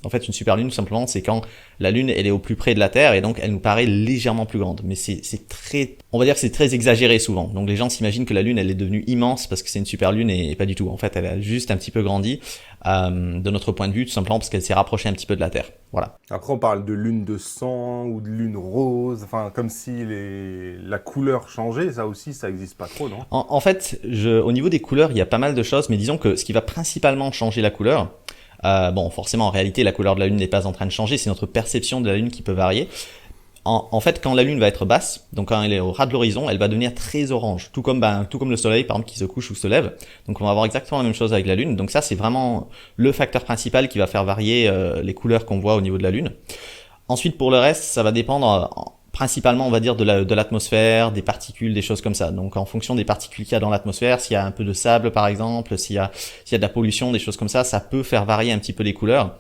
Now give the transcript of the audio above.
En fait, une superlune, tout simplement, c'est quand la Lune, elle est au plus près de la Terre et donc elle nous paraît légèrement plus grande. Mais c'est très, on va dire que c'est très exagéré souvent. Donc les gens s'imaginent que la Lune, elle est devenue immense parce que c'est une superlune et pas du tout. En fait, elle a juste un petit peu grandi de notre point de vue, tout simplement parce qu'elle s'est rapprochée un petit peu de la Terre. Voilà. Après, on parle de lune de sang ou de lune rose, enfin, comme si la couleur changeait, ça aussi, ça existe pas trop, non? En fait, au niveau des couleurs, il y a pas mal de choses, mais disons que ce qui va principalement changer la couleur, bon, forcément, en réalité, la couleur de la Lune n'est pas en train de changer, c'est notre perception de la Lune qui peut varier. En fait, quand la Lune va être basse, donc quand elle est au ras de l'horizon, elle va devenir très orange, tout comme le Soleil, par exemple, qui se couche ou se lève. Donc, on va avoir exactement la même chose avec la Lune. Donc ça, c'est vraiment le facteur principal qui va faire varier les couleurs qu'on voit au niveau de la Lune. Ensuite, pour le reste, ça va dépendre principalement, on va dire, de l'atmosphère, des particules, des choses comme ça. Donc, en fonction des particules qu'il y a dans l'atmosphère, s'il y a un peu de sable, par exemple, s'il y a de la pollution, des choses comme ça peut faire varier un petit peu les couleurs.